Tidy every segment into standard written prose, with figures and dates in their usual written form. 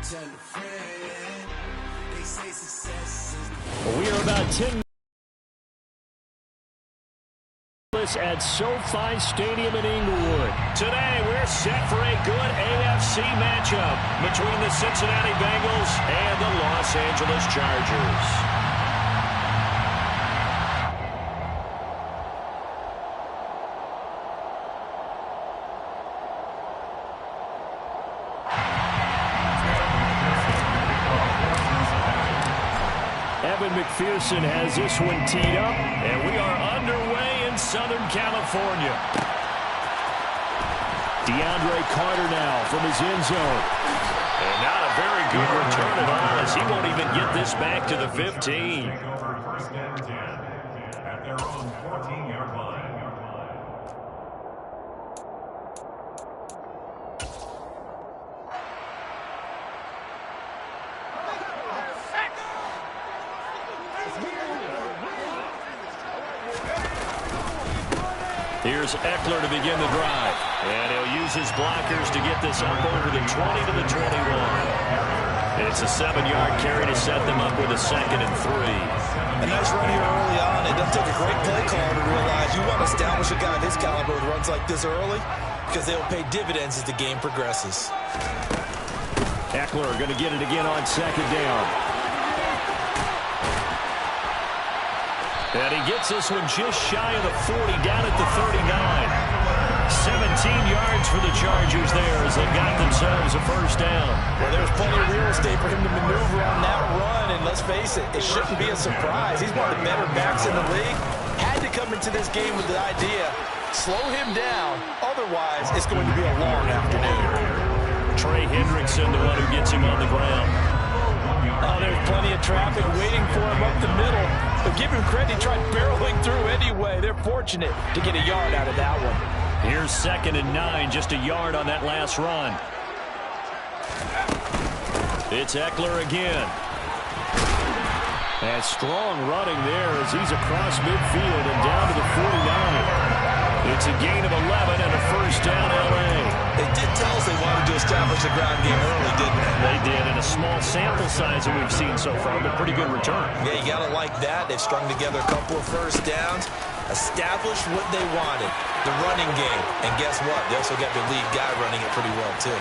We are about 10 at SoFi Stadium in Inglewood. Today, we're set for a good AFC matchup between the Cincinnati Bengals and the Los Angeles Chargers. McPherson has this one teed up, and we are underway in Southern California. DeAndre Carter now from his end zone. And not a very good return at all, as he won't even get this back to the 15. First and 10 at their own 14-yard line. Here's Eckler to begin the drive. And he'll use his blockers to get this up over the 20 to the 21. It's a 7-yard carry to set them up with a 2nd and 3. A nice run here early on. It doesn't take a great play call to realize you want to establish a guy of this caliber with runs like this early, because they'll pay dividends as the game progresses. Eckler going to get it again on 2nd down. And he gets this one just shy of the 40, down at the 39. 17 yards for the Chargers there as they got themselves a first down. Well, there's plenty of real estate for him to maneuver on that run, and let's face it, it shouldn't be a surprise. He's one of the better backs in the league. Had to come into this game with the idea, slow him down, otherwise it's going to be a long afternoon. Trey Hendrickson, the one who gets him on the ground. Oh, there's plenty of traffic waiting for him up the middle. But give him credit, he tried barreling through anyway. They're fortunate to get a yard out of that one. Here's 2nd and 9, just a yard on that last run. It's Eckler again. And strong running there as he's across midfield and down to the 49. It's a gain of 11 and a first down, L.A. They did tell us they wanted to establish a ground game early, didn't they? They did, in a small sample size that we've seen so far, but pretty good return. Yeah, you got to like that. They've strung together a couple of first downs, established what they wanted, the running game. And guess what? They also got their lead guy running it pretty well, too.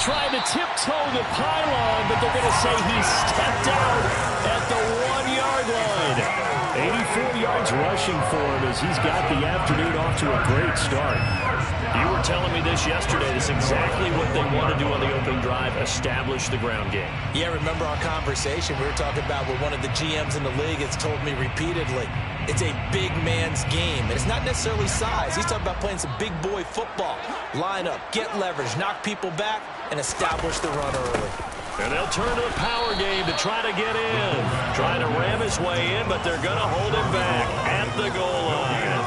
Trying to tiptoe the pylon, but they're going to say he stepped out at the 1-yard line. 84 yards rushing for him as he's got the afternoon off to a great start. You were telling me this yesterday. That's exactly what they want to do on the opening drive, establish the ground game. Yeah, remember our conversation we were talking about with one of the GMs in the league has told me repeatedly, it's a big man's game. And it's not necessarily size. He's talking about playing some big boy football. Line up, get leverage, knock people back, and establish the run early. And they'll turn to the power game to try to get in. Trying to ram his way in, but they're going to hold him back at the goal line.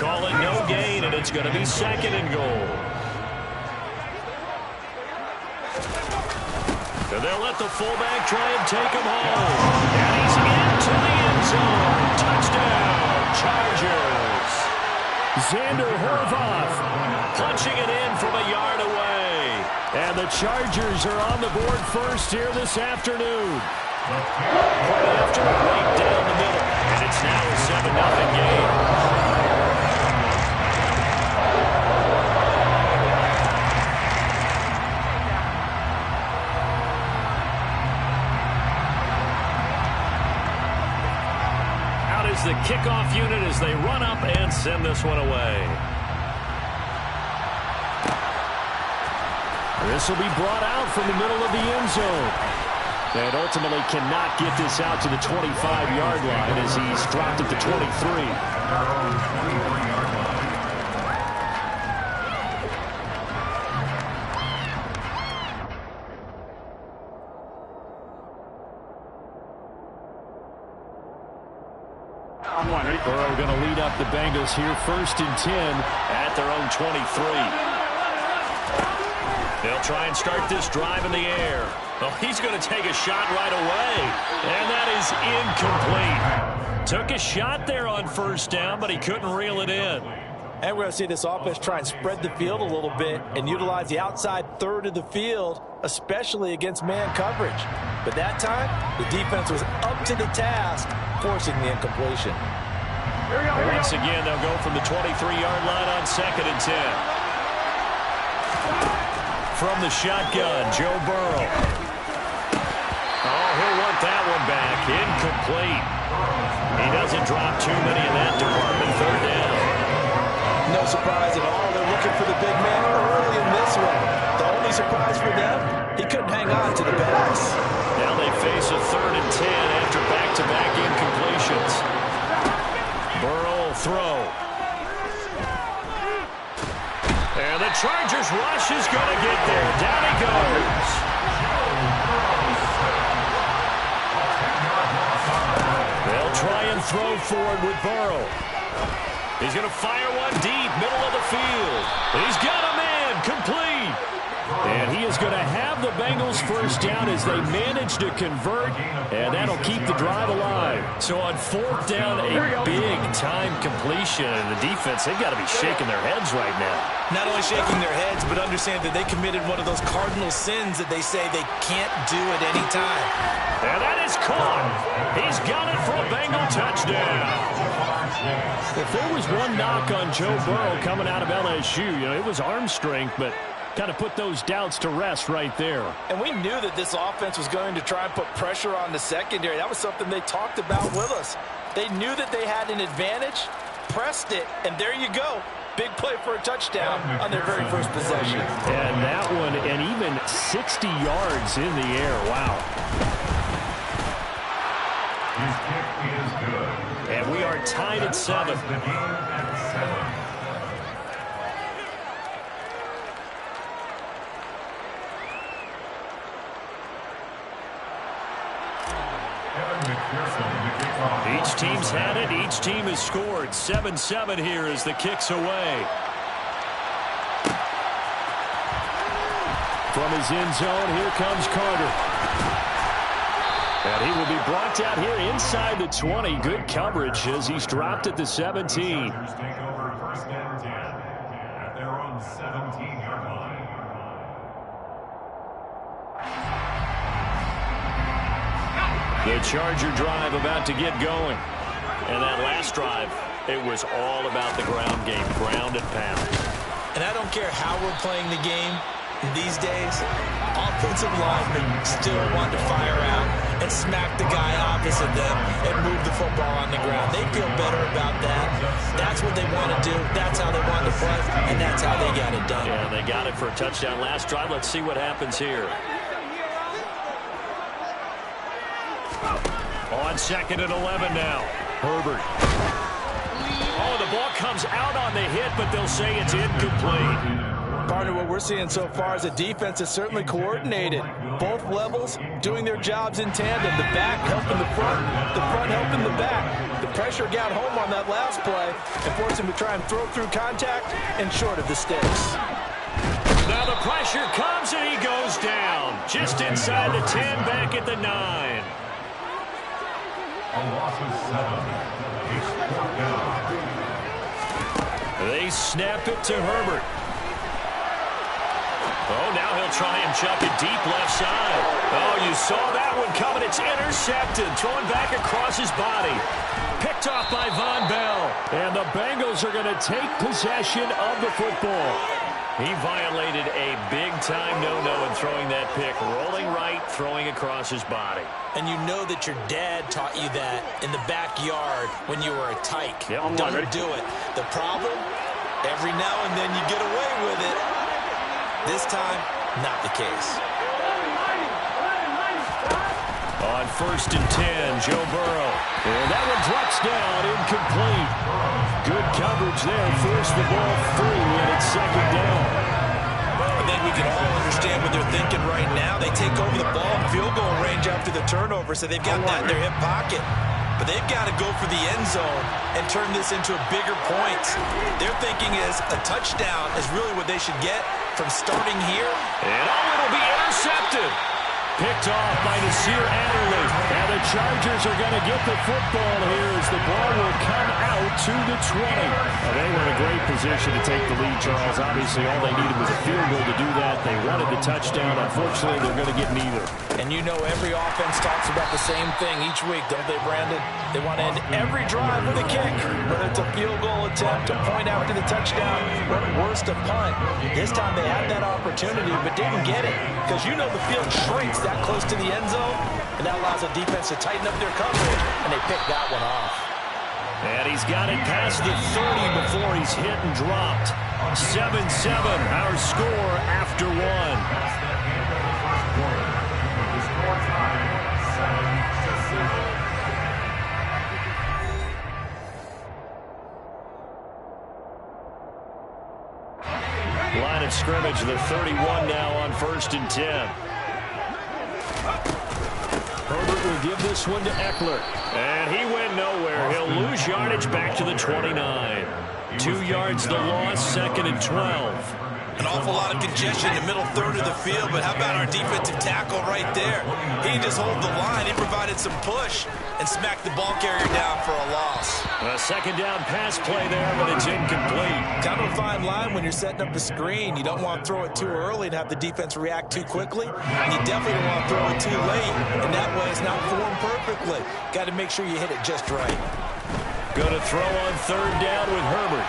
Call it no gain, and it's going to be 2nd and goal. And they'll let the fullback try and take him home. And he's into the end zone. Touchdown, Chargers. Xander Horvath punching it in from a yard away. And the Chargers are on the board first here this afternoon. Right after a break down the middle. And it's now a 7-0 game. Out is the kickoff unit as they run up and send this one away. This will be brought out from the middle of the end zone. And ultimately cannot get this out to the 25-yard line as he's dropped at the 23. Burrow going to lead up the Bengals here, 1st and 10 at their own 23. They'll try and start this drive in the air. Well, he's going to take a shot right away. And that is incomplete. Took a shot there on 1st down, but he couldn't reel it in. And we're going to see this offense try and spread the field a little bit and utilize the outside third of the field, especially against man coverage. But that time, the defense was up to the task, forcing the incompletion. Once again, they'll go from the 23-yard line on 2nd and 10. From the shotgun, Joe Burrow. Oh, he'll want that one back. Incomplete. He doesn't drop too many in that department. 3rd down. No surprise at all. They're looking for the big man early in this one. The only surprise for them, he couldn't hang on to the pass. Now they face a 3rd and 10 after back-to-back incompletions. Burrow will throw. And the Chargers rush is going to get there. Down he goes. They'll try and throw forward with Burrow. He's going to fire one deep, middle of the field. He's got a man, complete. And he is going to have the Bengals first down as they manage to convert, and that'll keep the drive alive. So on 4th down, a big-time completion, and the defense, they've got to be shaking their heads right now. Not only shaking their heads, but understand that they committed one of those cardinal sins that they say they can't do at any time. And that is caught. He's got it for a Bengal touchdown. If there was one knock on Joe Burrow coming out of LSU, it was arm strength, but kind of put those doubts to rest right there. And we knew that this offense was going to try and put pressure on the secondary. That was something they talked about with us. They knew that they had an advantage, pressed it, and there you go. Big play for a touchdown on their very first possession. And that one, and even 60 yards in the air. Wow. His kick is good. And we are tied at 7. Each team's had it. Each team has scored. 7-7 here as the kick's away. From his end zone, here comes Carter. And he will be brought down here inside the 20. Good coverage as he's dropped at the 17. Take over 1st and 10 at their own 17-yard line. The Charger drive about to get going. And that last drive, it was all about the ground game, ground and pound. And I don't care how we're playing the game these days, offensive linemen still want to fire out and smack the guy opposite them and move the football on the ground. They feel better about that. That's what they want to do. That's how they want to play, and that's how they got it done. Yeah, they got it for a touchdown last drive. Let's see what happens here. On 2nd and 11 now. Herbert. Oh, the ball comes out on the hit, but they'll say it's incomplete. Partner, what we're seeing so far is the defense is certainly coordinated. Both levels doing their jobs in tandem. The back helping the front helping the back. The pressure got home on that last play and forced him to try and throw through contact and short of the sticks. Now the pressure comes and he goes down. Just inside the 10, back at the 9. A loss of 7. It's 4th down. They snap it to Herbert. Oh, now he'll try and chuck it deep left side. Oh, you saw that one coming. It's intercepted. Thrown back across his body. Picked off by Von Bell. And the Bengals are going to take possession of the football. He violated a big-time no-no in throwing that pick. Rolling right, throwing across his body. And you know that your dad taught you that in the backyard when you were a tyke. Yep, Don't do it. The problem, every now and then you get away with it. This time, not the case. On 1st and 10, Joe Burrow. And that one drops down, incomplete. Good coverage there, forced the ball through, and it's 2nd down. I think we can all understand what they're thinking right now. They take over the ball in field goal range after the turnover, so they've got that in their hip pocket. But they've got to go for the end zone and turn this into a bigger point. Their thinking is a touchdown is really what they should get from starting here. And it'll be intercepted. Picked off by Nasir Adderley. And the Chargers are going to get the football here as the ball will come out to the 20. Well, they were in a great position to take the lead, Charles. Obviously, all they needed was a field goal to do that. They wanted the touchdown. Unfortunately, they're going to get neither. And you know every offense talks about the same thing each week, don't they, Brandon? They want to end every drive with a kick, whether it's a field goal attempt, a point after the touchdown, or at worst, a punt. This time they had that opportunity but didn't get it because you know the field shrinks that close to the end zone, and that allows the defense to tighten up their coverage, and they picked that one off. And he's got it past the 30 before he's hit and dropped. 7-7, our score after one. Line of scrimmage, the 31 now on 1st and 10. Herbert will give this one to Eckler. And he went nowhere. He'll lose yardage back to the 29. 2 yards the loss, 2nd and 12. An awful lot of congestion in the middle third of the field, but how about our defensive tackle right there? He just hold the line. He provided some push and smacked the ball carrier down for a loss. A 2nd down pass play there, but it's incomplete. Kind of a fine line when you're setting up the screen. You don't want to throw it too early and have the defense react too quickly. And you definitely don't want to throw it too late. And that way it's not formed perfectly. Got to make sure you hit it just right. Going to throw on 3rd down with Herbert.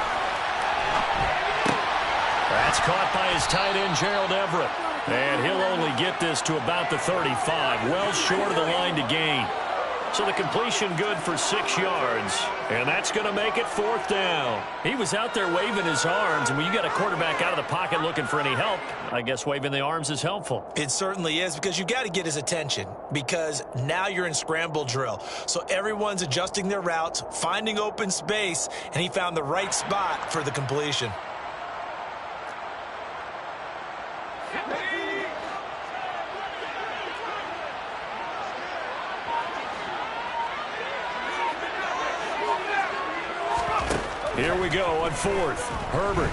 That's caught by his tight end, Gerald Everett. And he'll only get this to about the 35. Well short of the line to gain. So the completion good for 6 yards. And that's going to make it 4th down. He was out there waving his arms. And when you got a quarterback out of the pocket looking for any help, I guess waving the arms is helpful. It certainly is, because you got to get his attention, because now you're in scramble drill. So everyone's adjusting their routes, finding open space, and he found the right spot for the completion. Here we go on 4th. Herbert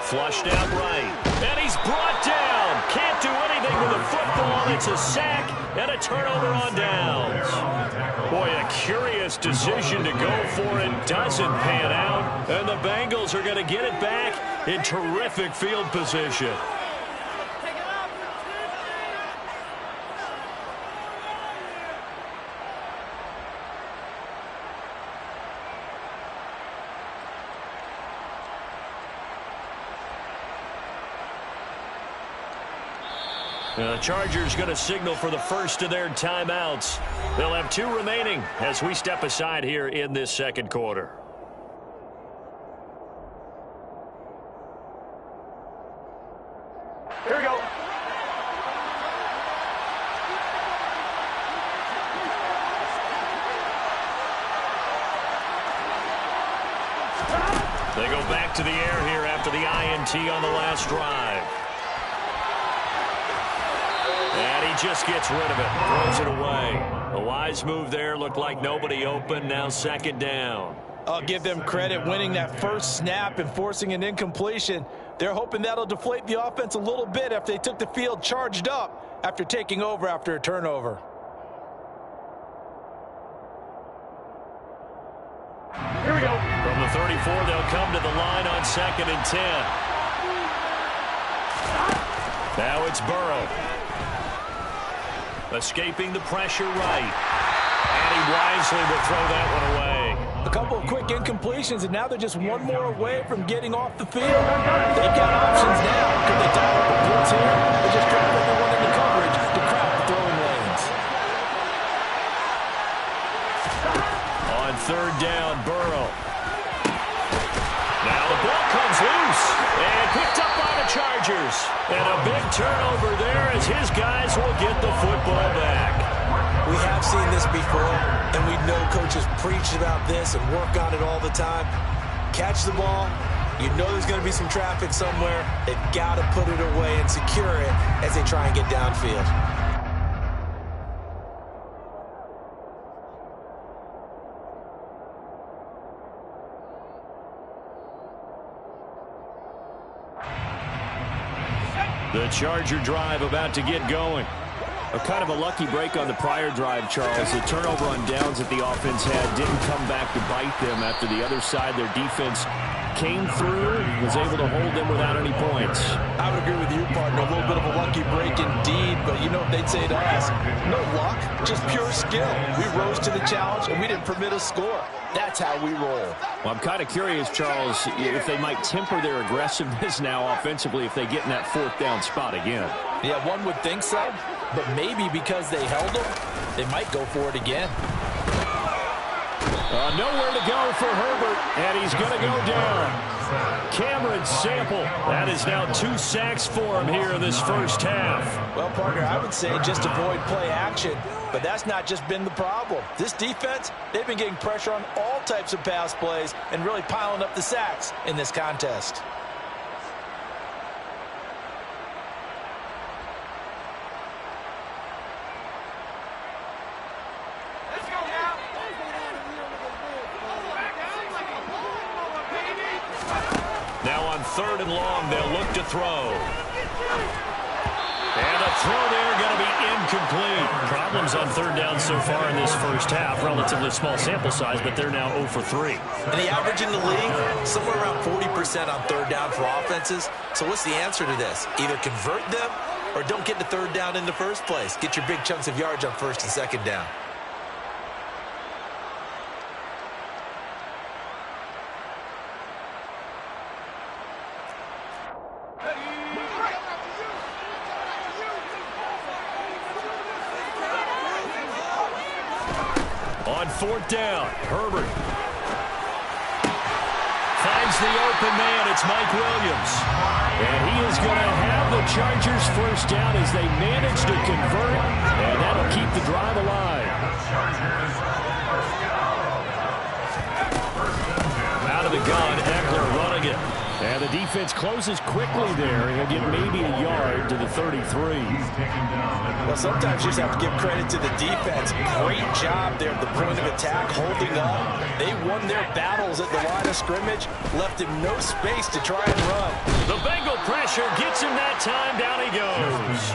flushed out right. And he's brought down. Can't do anything with the football. It's a sack and a turnover on downs. Boy, a curious decision to go for it. Doesn't pan out. And the Bengals are going to get it back in terrific field position. The Chargers going to signal for the first of their timeouts. They'll have 2 remaining as we step aside here in this 2nd quarter. Here we go. They go back to the air here after the INT on the last drive. And he just gets rid of it, throws it away. A wise move there, looked like nobody open, now 2nd down. I'll give them credit winning that first snap and forcing an incompletion. They're hoping that'll deflate the offense a little bit after they took the field charged up after taking over after a turnover. Here we go. From the 34, they'll come to the line on 2nd and 10. Now it's Burrow. Escaping the pressure right. And he wisely will throw that one away. A couple of quick incompletions, and now they're just one more away from getting off the field. They've got options now. Could they dial up a blitz here? Or just drop everyone into coverage to crowd the throwing lanes? On 3rd down, Burrow. Now the ball comes loose and picked up by the Chargers. And a big turnover there as his guys will get the football back. We have seen this before, and we know coaches preach about this and work on it all the time. Catch the ball. You know there's going to be some traffic somewhere. They've got to put it away and secure it as they try and get downfield. The Charger drive about to get going. Kind of a lucky break on the prior drive, Charles. The turnover on downs that the offense had didn't come back to bite them after the other side. Their defense came through, was able to hold them without any points. I would agree with you, partner. A little bit of a lucky break indeed, but you know what they'd say to us? No luck, just pure skill. We rose to the challenge, and we didn't permit a score. That's how we roll. Well, I'm kind of curious, Charles, if they might temper their aggressiveness now offensively if they get in that fourth down spot again. Yeah, one would think so, but maybe because they held them, they might go for it again. Nowhere to go for Herbert, and he's going to go down. Cameron Sample, that is now 2 sacks for him here in this first half. Well, partner, I would say just avoid play action, but that's not just been the problem. This defense, they've been getting pressure on all types of pass plays and really piling up the sacks in this contest. Third and long, they'll look to throw. And a throw there going to be incomplete. Problems on third down so far in this first half. Relatively small sample size, but they're now 0 for 3. And the average in the league, somewhere around 40% on third down for offenses. So what's the answer to this? Either convert them or don't get to third down in the first place. Get your big chunks of yards on first and second down. On fourth down, Herbert finds the open man. It's Mike Williams. And he is going to have the Chargers first down as they manage to convert. And that'll keep the drive alive. Out of the gun, Eckler running it. And the defense closes quickly there. He'll get maybe a yard to the 33. Well, sometimes you just have to give credit to the defense. Great job there at the point of attack, holding up. They won their battles at the line of scrimmage, left him no space to try and run. The Bengal pressure gets him that time. Down he goes.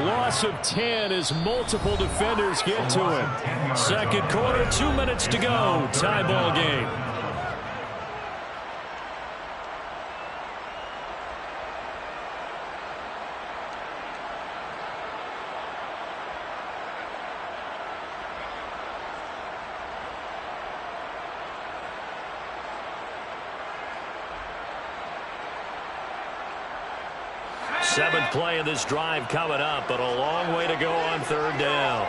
Loss of 10 as multiple defenders get to him. Second quarter, 2 minutes to go. Tie ball game. Seventh play of this drive coming up, but a long way to go on third down.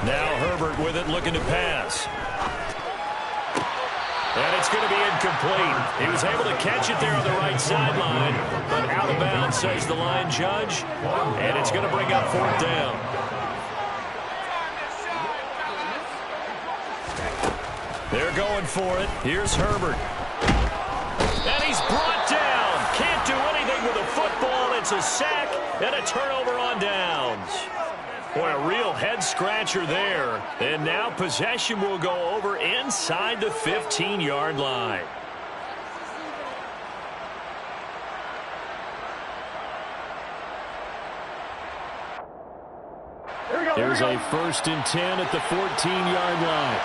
Now Herbert with it, looking to pass. And it's going to be incomplete. He was able to catch it there on the right sideline, but out of bounds, says the line judge. And it's going to bring up fourth down. They're going for it. Here's Herbert. And he's brought down. Can't do anything with a football. It's a sack and a turnover on downs. Boy, a real head-scratcher there. And now possession will go over inside the 15-yard line. There's a 1st and 10 at the 14-yard line.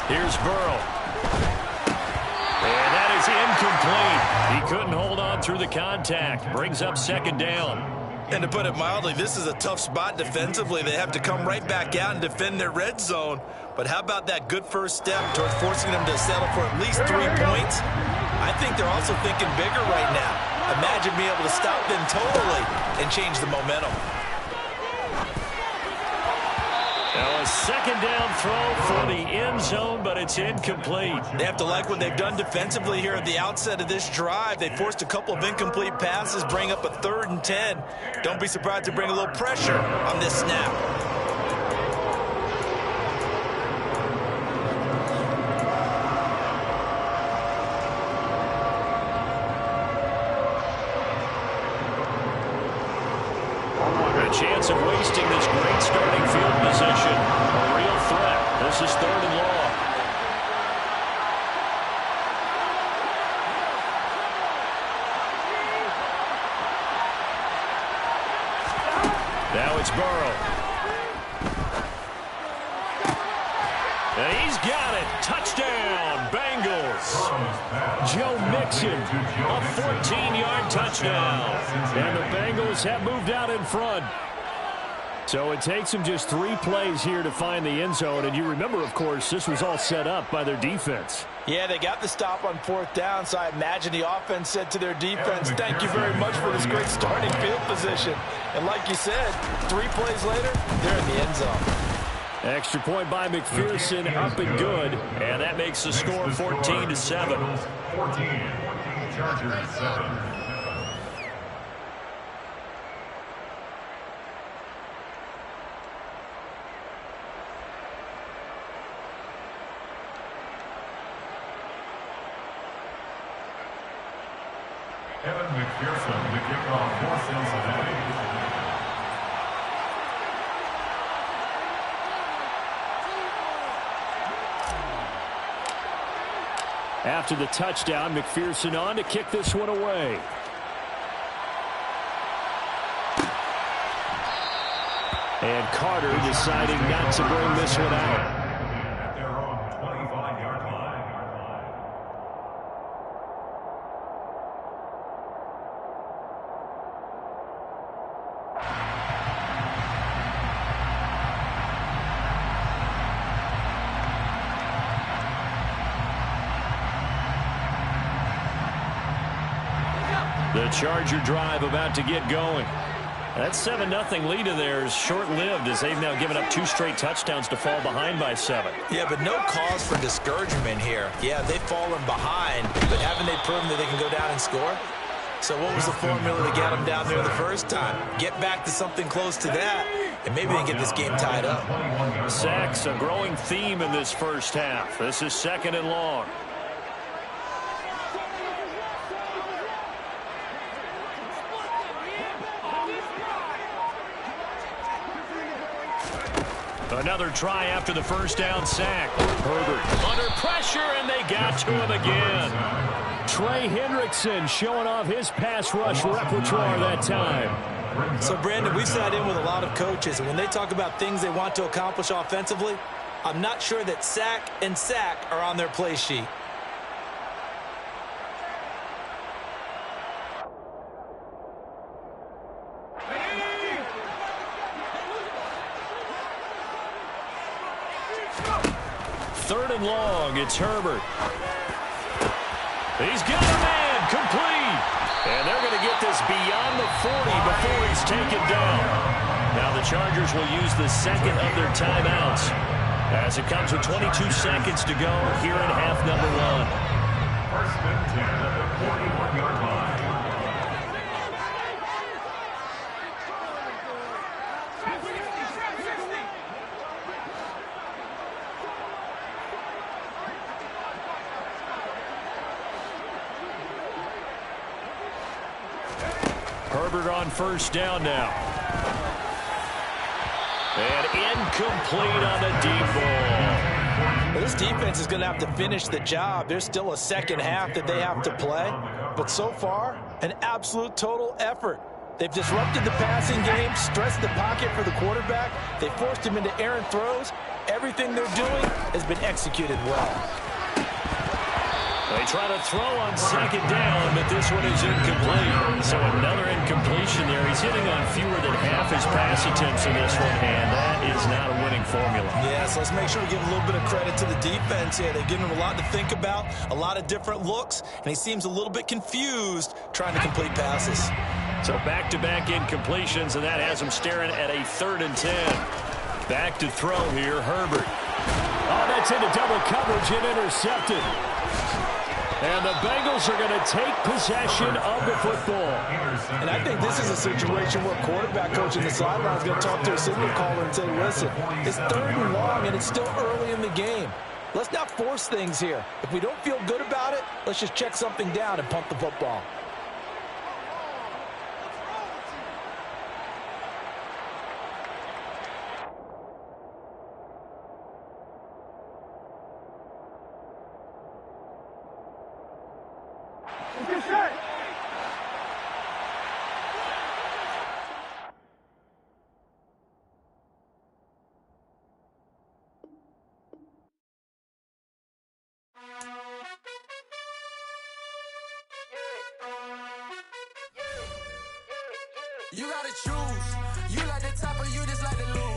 Here's Burrow. And that is incomplete. He couldn't hold on through the contact. Brings up second down. And to put it mildly, this is a tough spot defensively. They have to come right back out and defend their red zone. But how about that good first step towards forcing them to settle for at least 3 points? I think they're also thinking bigger right now. Imagine being able to stop them totally and change the momentum. Now a second down throw for the end zone, but it's incomplete. They have to like what they've done defensively here at the outset of this drive. They forced a couple of incomplete passes, bring up a 3rd and 10. Don't be surprised to bring a little pressure on this snap. Chance of wasting this great starting field position. A real threat. This is 3rd and long. Now it's Burrow. And he's got it. Touchdown, Bengals. Joe Mixon, a 14-yard touchdown. And the Bengals have moved out in front. So it takes them just 3 plays here to find the end zone. And you remember, of course, this was all set up by their defense. Yeah, they got the stop on 4th down, so I imagine the offense said to their defense, thank you very much for this great starting field position. And like you said, 3 plays later, they're in the end zone. Extra point by McPherson, up and good. And that makes the score 14-7. 14, Chargers 7. Evan McPherson, the kickoff for Cincinnati. After the touchdown, McPherson on to kick this one away. And Carter deciding not to bring this one out. At their own 25-yard line. The Charger drive about to get going. That 7-0 lead of theirs short-lived as they've now given up 2 straight touchdowns to fall behind by 7. Yeah, but no cause for discouragement here. Yeah, they've fallen behind, but haven't they proven that they can go down and score? So what was the formula to get them down there the first time? Get back to something close to that, and maybe they can get this game tied up. Sacks, a growing theme in this first half. This is 2nd and long. Another try after the first down sack. Herbert under pressure, and they got to him again. Trey Hendrickson showing off his pass rush repertoire that time. So, Brandon, we've sat in with a lot of coaches, and when they talk about things they want to accomplish offensively, I'm not sure that sack and sack are on their play sheet. Third and long, it's Herbert. He's got a man, complete. And they're going to get this beyond the 40 before he's taken down. Now the Chargers will use the second of their timeouts as it comes with 22 seconds to go here in half number 1. First and 10 at the 41-yard line. Herbert on first down now. And incomplete on the deep ball. Well, this defense is going to have to finish the job. There's still a second half that they have to play. But so far, an absolute total effort. They've disrupted the passing game, stressed the pocket for the quarterback. They forced him into errant throws. Everything they're doing has been executed well. They try to throw on second down, but this one is incomplete. So another incompletion there. He's hitting on fewer than half his pass attempts in this one, and that is not a winning formula. Yeah, so let's make sure we give a little bit of credit to the defense here. They've given him a lot to think about, a lot of different looks, and he seems a little bit confused trying to complete passes. So back-to-back incompletions, and that has him staring at a 3rd and 10. Back to throw here, Herbert. Oh, that's into double coverage and intercepted. And the Bengals are going to take possession of the football. And I think this is a situation where quarterback coach in the sideline is going to talk to a signal caller and say, listen, it's 3rd and long and it's still early in the game. Let's not force things here. If we don't feel good about it, let's just check something down and punt the football. You gotta choose. You like the top or you just like to lose.